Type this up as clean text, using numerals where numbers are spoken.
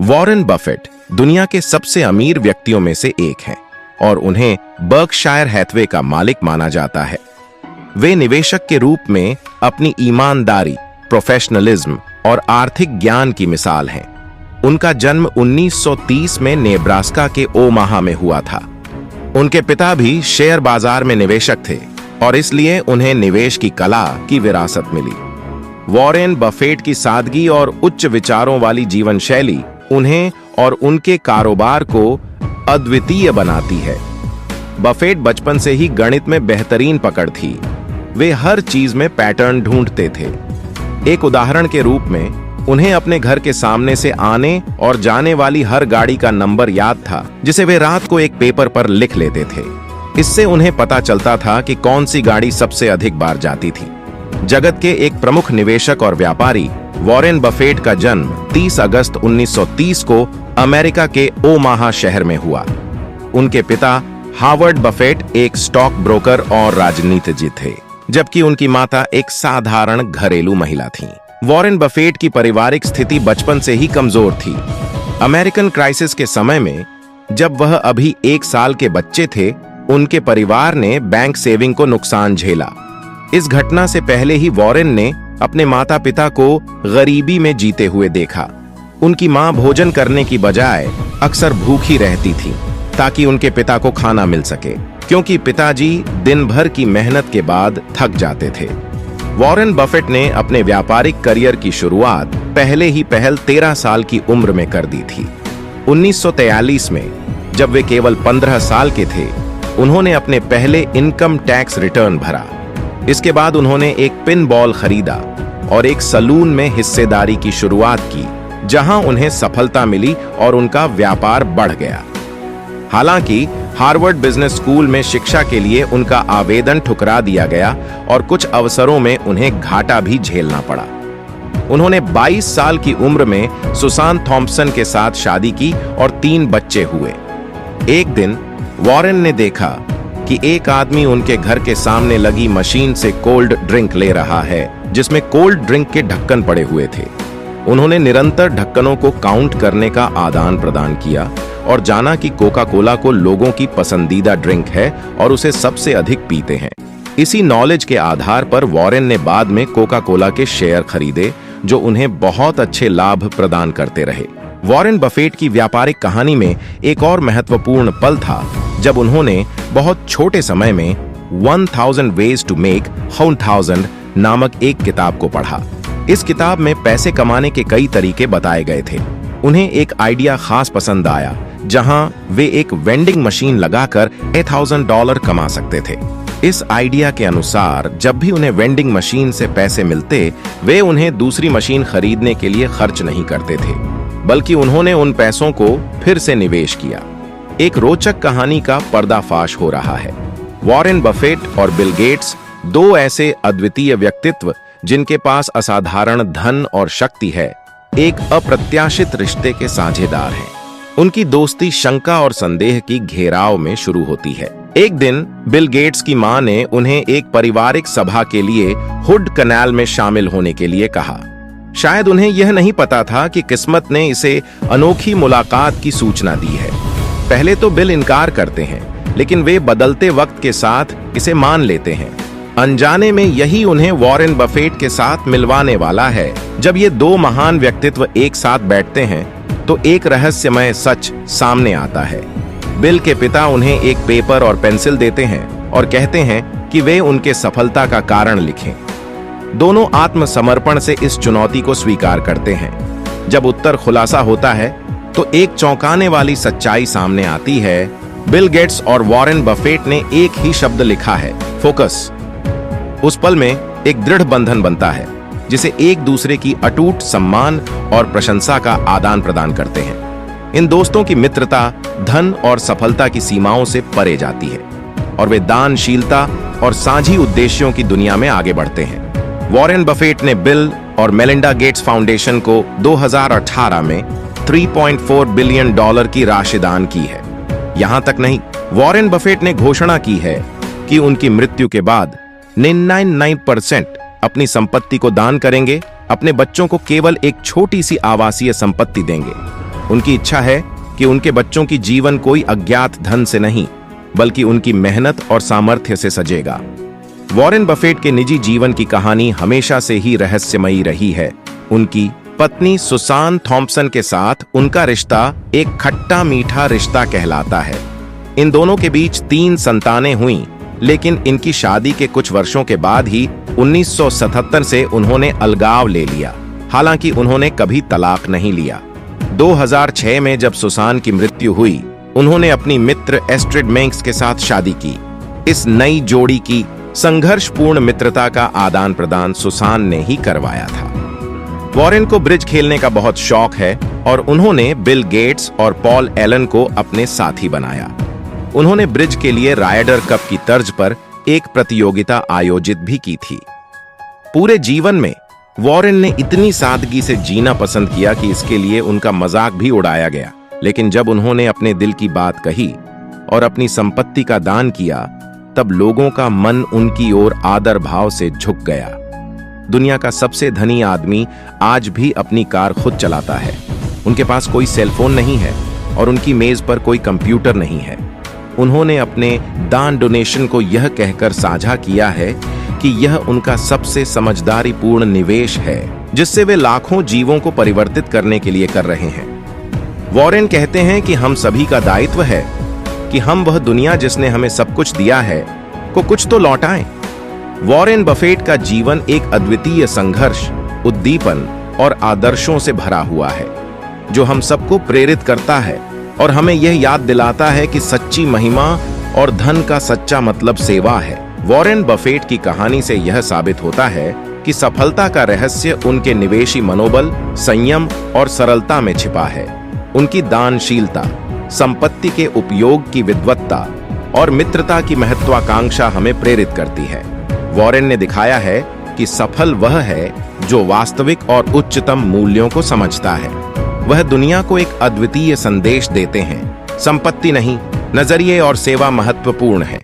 Warren Buffett दुनिया के सबसे अमीर व्यक्तियों में से एक हैं और उन्हें बर्कशायर हैथवे का मालिक माना जाता है। वे निवेशक के रूप में अपनी ईमानदारी, प्रोफेशनलिज्म और आर्थिक ज्ञान की मिसाल हैं। उनका जन्म 1930 में नेब्रास्का के ओमाहा में हुआ था। उनके पिता भी शेयर बाजार में निवेशक थे और इसलिए उन्हें निवेश की कला की विरासत मिली। वॉरेन बफेट की सादगी और उच्च विचारों वाली जीवन शैली उन्हें और उनके कारोबार को अद्वितीय बनाती है। बफेट बचपन से ही गणित में बेहतरीन पकड़ थी। वे हर चीज में पैटर्न ढूंढते थे। एक उदाहरण के रूप में उन्हें अपने घर के सामने से आने और जाने वाली हर गाड़ी का नंबर याद था, जिसे वे रात को एक पेपर पर लिख लेते थे। इससे उन्हें पता चलता था कि कौन सी गाड़ी सबसे अधिक बार जाती थी। जगत के एक प्रमुख निवेशक और व्यापारी वॉरेन बफेट का जन्म 30 अगस्त 1930 को अमेरिका के ओमाहा शहर में हुआ। उनके पिता हावर्ड बफेट एक स्टॉक ब्रोकर और राजनीतिज्ञ थे, जबकि उनकी माता एक साधारण घरेलू महिला थीं। वॉरेन बफेट की पारिवारिक स्थिति बचपन से ही कमजोर थी। अमेरिकन क्राइसिस के समय में जब वह अभी 1 साल के बच्चे थे, उनके परिवार ने बैंक सेविंग को नुकसान झेला। इस घटना से पहले ही वॉरेन ने अपने माता पिता को गरीबी में जीते हुए देखा। उनकी मां भोजन करने की बजाय अक्सर भूखी रहती थी ताकि उनके पिता को खाना मिल सके, क्योंकि पिताजी दिन भर की मेहनत के बाद थक जाते थे। वॉरेन बफेट ने अपने व्यापारिक करियर की शुरुआत पहले ही 13 साल की उम्र में कर दी थी। 1943 में जब वे केवल 15 साल के थे, उन्होंने अपने पहले इनकम टैक्स रिटर्न भरा। इसके बाद उन्होंने एक पिन बॉल खरीदा और एक सलून में हिस्सेदारी की शुरुआत की, जहां उन्हें सफलता मिली और उनका व्यापार बढ़ गया। हालांकि हार्वर्ड बिजनेस स्कूल में शिक्षा के लिए उनका आवेदन ठुकरा दिया गया और कुछ अवसरों में उन्हें घाटा भी झेलना पड़ा। उन्होंने 22 साल की उम्र में सुसान थॉम्पसन के साथ शादी की और 3 बच्चे हुए। एक दिन वॉरेन ने देखा कि एक आदमी उनके घर के सामने लगी मशीन से कोल्ड ड्रिंक ले रहा है, जिसमें कोल्ड ड्रिंक के ढक्कन पड़े हुए थे। उन्होंने निरंतर ढक्कनों को काउंट करने का आदान प्रदान किया और जाना कि कोका कोला को लोगों की पसंदीदा ड्रिंक है और उसे सबसे अधिक पीते हैं। इसी नॉलेज के आधार पर वॉरेन ने बाद में कोका कोला के शेयर खरीदे, जो उन्हें बहुत अच्छे लाभ प्रदान करते रहे। वॉरेन बफेट की व्यापारिक कहानी में एक और महत्वपूर्ण पल था जब उन्होंने बहुत छोटे समय में 1000 Ways to Make 1000 नामक एक किताब को पढ़ा। इस किताब में पैसे कमाने के कई तरीके बताए गए थे। उन्हें एक आइडिया खास पसंद आया, जहां वे एक वेंडिंग मशीन लगाकर $1000 कमा सकते थे। इस आइडिया के अनुसार जब भी उन्हें वेंडिंग मशीन से पैसे मिलते, वे उन्हें दूसरी मशीन खरीदने के लिए खर्च नहीं करते थे, बल्कि उन्होंने उन पैसों को फिर से निवेश किया। एक रोचक कहानी का पर्दाफाश हो रहा है। वॉरेन बफेट और बिल गेट्स 2 ऐसे अद्वितीय व्यक्तित्व जिनके पास असाधारण धन और शक्ति है, एक अप्रत्याशित रिश्ते के साझेदार हैं। उनकी दोस्ती शंका और संदेह की घेराव में शुरू होती है। एक दिन बिल गेट्स की मां ने उन्हें एक पारिवारिक सभा के लिए हुड कनाल में शामिल होने के लिए कहा। शायद उन्हें यह नहीं पता था कि किस्मत ने इसे अनोखी मुलाकात की सूचना दी है। पहले तो बिल इनकार करते हैं, लेकिन वे बदलते वक्त के साथ इसे मान लेते हैं। अनजाने में यही उन्हें वॉरेन बफेट के साथ मिलवाने वाला है। जब ये 2 महान व्यक्तित्व एक साथ बैठते हैं तो एक रहस्यमय सच सामने आता है। बिल के पिता उन्हें एक पेपर और पेंसिल देते हैं और कहते हैं कि वे उनके सफलता का कारण लिखें। दोनों आत्मसमर्पण से इस चुनौती को स्वीकार करते हैं। जब उत्तर खुलासा होता है तो एक चौंकाने वाली सच्चाई सामने आती है। बिल गेट्स और वॉरेन बफेट ने एक ही शब्द लिखा है, फोकस। उस पल में एक दृढ़ बंधन बनता है, जिसे एक दूसरे की अटूट सम्मान और प्रशंसा का आदान प्रदान करते हैं। इन दोस्तों की मित्रता धन और सफलता की सीमाओं से परे जाती है और वे दानशीलता और साझी उद्देश्यों की दुनिया में आगे बढ़ते हैं। वॉरेन बफेट ने बिल और मेलिंडा गेट्स फाउंडेशन को 2018 में $3.4 बिलियन की राशि दान की है। यहां तक नहीं, वॉरेन बफेट ने घोषणा की है कि उनकी मृत्यु के बाद 99% अपनी संपत्ति को दान करेंगे, अपने बच्चों को केवल एक छोटी सी आवासीय संपत्ति देंगे। उनकी इच्छा है कि उनके बच्चों की जीवन कोई अज्ञात धन से नहीं, बल्कि उनकी मेहनत और सामर्थ्य से सजेगा। वॉरेन बफेट के निजी जीवन की कहानी हमेशा से ही रहस्यमयी रही है। उनकी पत्नी सुसान थॉम्पसन के साथ उनका रिश्ता एक खट्टा मीठा रिश्ता कहलाता है। इन दोनों के बीच 3 संतानें हुईं, लेकिन इनकी शादी के कुछ वर्षों के बाद ही 1977 से उन्होंने अलगाव ले लिया। हालांकि उन्होंने कभी तलाक नहीं लिया। 2006 में जब सुसान की मृत्यु हुई, उन्होंने अपनी मित्र एस्ट्रिड मेंक्स के साथ शादी की। इस नई जोड़ी की संघर्षपूर्ण मित्रता का आदान प्रदान सुसान ने ही करवाया था। वॉरेन को ब्रिज खेलने का बहुत शौक है और उन्होंने बिल गेट्स और पॉल एलन को अपने साथी बनाया। उन्होंने ब्रिज के लिए रायडर कप की तर्ज पर एक प्रतियोगिता आयोजित भी की थी। पूरे जीवन में वॉरेन ने इतनी सादगी से जीना पसंद किया कि इसके लिए उनका मजाक भी उड़ाया गया। लेकिन जब उन्होंने अपने दिल की बात कही और अपनी संपत्ति का दान किया, तब लोगों का मन उनकी ओर आदर भाव से झुक गया। दुनिया का सबसे धनी आदमी आज भी अपनी कार खुद चलाता है। उनके पास कोई सेलफोन नहीं है और उनकी मेज पर कोई कंप्यूटर नहीं है। उन्होंने अपने दान डोनेशन को यह कहकर साझा किया है कि यह उनका सबसे समझदारीपूर्ण निवेश है, जिससे वे लाखों जीवों को परिवर्तित करने के लिए कर रहे हैं। वॉरेन कहते हैं कि हम सभी का दायित्व है कि हम वह दुनिया जिसने हमें सब कुछ दिया है को कुछ तो लौटाएं। वॉरेन बफेट का जीवन एक अद्वितीय संघर्ष, उद्दीपन और आदर्शों से भरा हुआ है, जो हम सबको प्रेरित करता है और हमें यह याद दिलाता है कि सच्ची महिमा और धन का सच्चा मतलब सेवा है। वॉरेन बफेट की कहानी से यह साबित होता है कि सफलता का रहस्य उनके निवेशी मनोबल, संयम और सरलता में छिपा है। उनकी दानशीलता, संपत्ति के उपयोग की विद्वत्ता और मित्रता की महत्वाकांक्षा हमें प्रेरित करती है। वॉरेन ने दिखाया है कि सफल वह है जो वास्तविक और उच्चतम मूल्यों को समझता है। वह दुनिया को एक अद्वितीय संदेश देते हैं। संपत्ति नहीं, नजरिए और सेवा महत्वपूर्ण है।